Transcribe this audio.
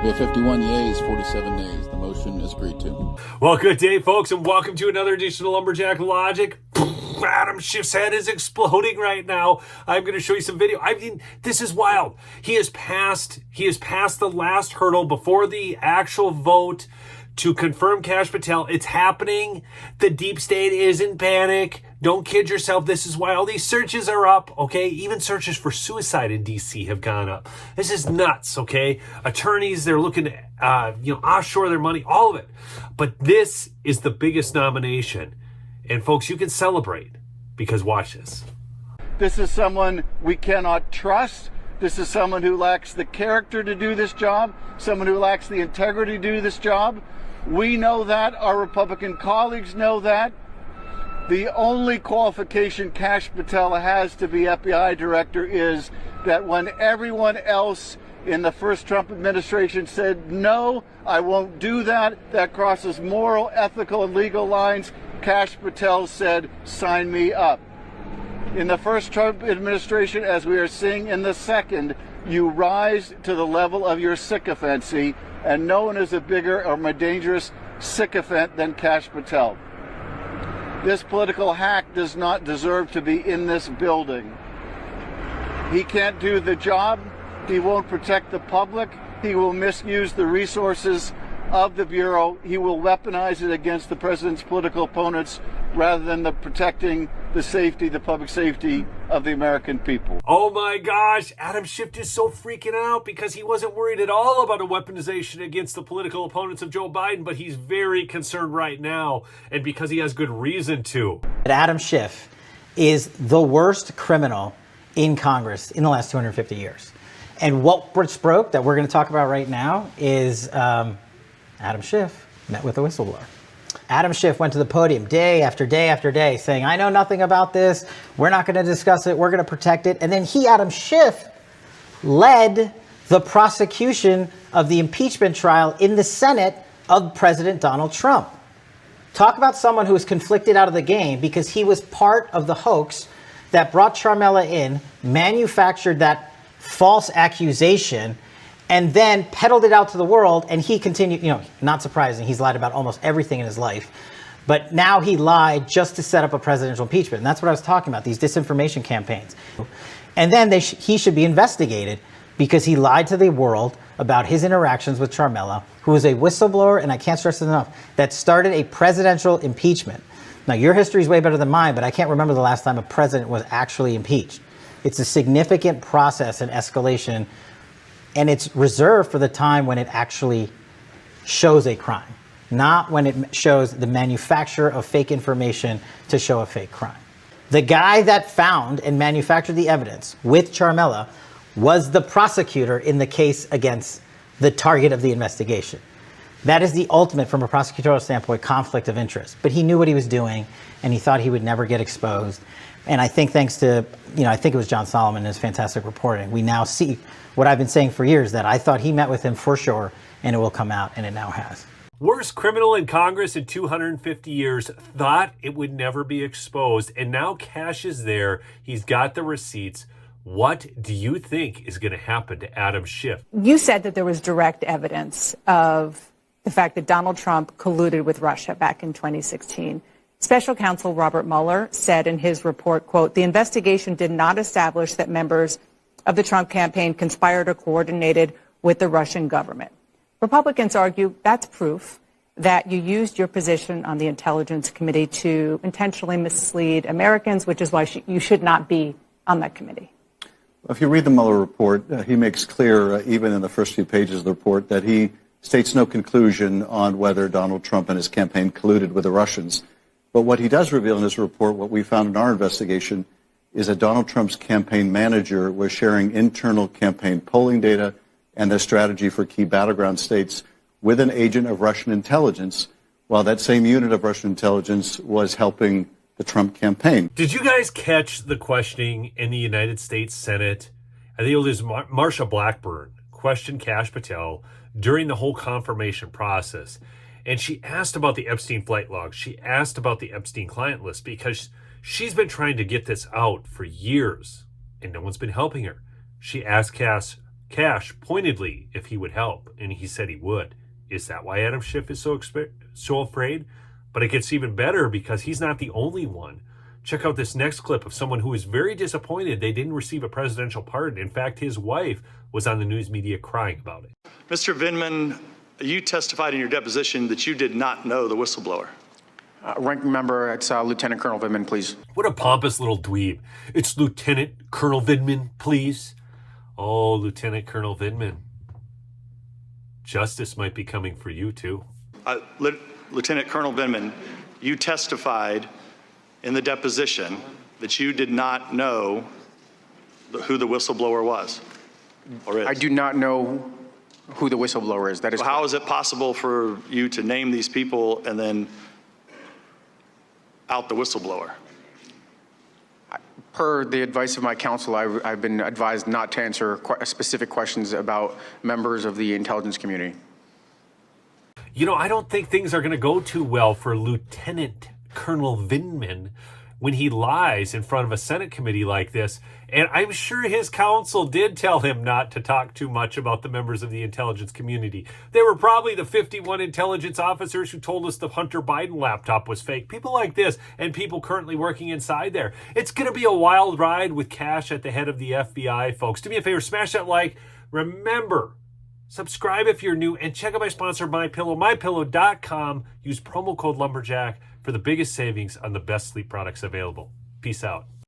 We have 51 yeas, 47 nays. The motion is agreed to. Well, good day, folks, and welcome to another edition of Lumberjack Logic. Adam Schiff's head is exploding right now. I'm going to show you some video. I mean, this is wild. He has passed the last hurdle before the actual vote to confirm KASH Patel. It's happening. The deep state is in panic. Don't kid yourself. This is why all these searches are up, okay? Even searches for suicide in D.C. have gone up. This is nuts, okay? Attorneys, they're looking to, offshore their money, all of it. But this is the biggest nomination. And folks, you can celebrate because watch this. This is someone we cannot trust. This is someone who lacks the character to do this job, someone who lacks the integrity to do this job. We know that. Our Republican colleagues know that. The only qualification KASH Patel has to be FBI director is that when everyone else in the first Trump administration said, no, I won't do that, that crosses moral, ethical, and legal lines, KASH Patel said, sign me up. In the first Trump administration, as we are seeing in the second, you rise to the level of your sycophancy, and no one is a bigger or more dangerous sycophant than KASH Patel. This political hack does not deserve to be in this building. He can't do the job. He won't protect the public. He will misuse the resources of the Bureau. He will weaponize it against the president's political opponents rather than protecting the safety, the public safety of the American people. Oh my gosh, Adam Schiff is so freaking out because he wasn't worried at all about a weaponization against the political opponents of Joe Biden, but he's very concerned right now, and because he has good reason to. Adam Schiff is the worst criminal in Congress in the last 250 years. And what broke that we're going to talk about right now is Adam Schiff met with a whistleblower. Adam Schiff went to the podium day after day after day saying, I know nothing about this. We're not going to discuss it. We're going to protect it. And then Adam Schiff, led the prosecution of the impeachment trial in the Senate of President Donald Trump. Talk about someone who was conflicted out of the game because he was part of the hoax that brought Charmella in, manufactured that false accusation, and then peddled it out to the world, and he continued, not surprising, he's lied about almost everything in his life, but now he lied just to set up a presidential impeachment, and that's what I was talking about, these disinformation campaigns. And then he should be investigated because he lied to the world about his interactions with Charmella, who is a whistleblower, and I can't stress it enough, that started a presidential impeachment. Now, your history is way better than mine, but I can't remember the last time a president was actually impeached. It's a significant process and escalation, and it's reserved for the time when it actually shows a crime, not when it shows the manufacture of fake information to show a fake crime. The guy that found and manufactured the evidence with Charmella was the prosecutor in the case against the target of the investigation. That is the ultimate, from a prosecutorial standpoint, conflict of interest. But he knew what he was doing, and he thought he would never get exposed. And I think thanks to, I think it was John Solomon and his fantastic reporting, we now see what I've been saying for years, that I thought he met with him for sure, and it will come out, and it now has. Worst criminal in Congress in 250 years, thought it would never be exposed, and now KASH is there. He's got the receipts. What do you think is going to happen to Adam Schiff? You said that there was direct evidence of the fact that Donald Trump colluded with Russia back in 2016. Special counsel Robert Mueller said in his report, quote, the investigation did not establish that members of the Trump campaign conspired or coordinated with the Russian government. Republicans argue that's proof that you used your position on the Intelligence Committee to intentionally mislead Americans, which is why you should not be on that committee. If you read the Mueller report, he makes clear, even in the first few pages of the report, that he states no conclusion on whether Donald Trump and his campaign colluded with the Russians. But what he does reveal in his report, what we found in our investigation, is that Donald Trump's campaign manager was sharing internal campaign polling data and their strategy for key battleground states with an agent of Russian intelligence, while that same unit of Russian intelligence was helping the Trump campaign. Did you guys catch the questioning in the United States Senate? I think it was Marsha Blackburn questioned KASH Patel during the whole confirmation process. And she asked about the Epstein flight logs. She asked about the Epstein client list because she's been trying to get this out for years and no one's been helping her. She asked Kash pointedly if he would help, and he said he would. Is that why Adam Schiff is so afraid? But it gets even better because he's not the only one. Check out this next clip of someone who is very disappointed they didn't receive a presidential pardon. In fact, his wife was on the news media crying about it. Mr. Vindman, you testified in your deposition that you did not know the whistleblower. Ranking member, it's Lieutenant Colonel Vindman, please. What a pompous little dweeb. It's Lieutenant Colonel Vindman, please. Oh, Lieutenant Colonel Vindman. Justice might be coming for you, too. Lieutenant Colonel Vindman, you testified in the deposition that you did not know who the whistleblower was or is. I do not know who the whistleblower is. That is. So how is it possible for you to name these people and then out the whistleblower? Per the advice of my counsel, I've been advised not to answer specific questions about members of the intelligence community. You know, I don't think things are going to go too well for Lieutenant Colonel Vindman when he lies in front of a Senate committee like this. And I'm sure his counsel did tell him not to talk too much about the members of the intelligence community. They were probably the 51 intelligence officers who told us the Hunter Biden laptop was fake. People like this and people currently working inside there. It's going to be a wild ride with Kash at the head of the FBI, folks. Do me a favor, smash that like. Remember, subscribe if you're new, and check out my sponsor, MyPillow, MyPillow.com. Use promo code Lumberjack for the biggest savings on the best sleep products available. Peace out.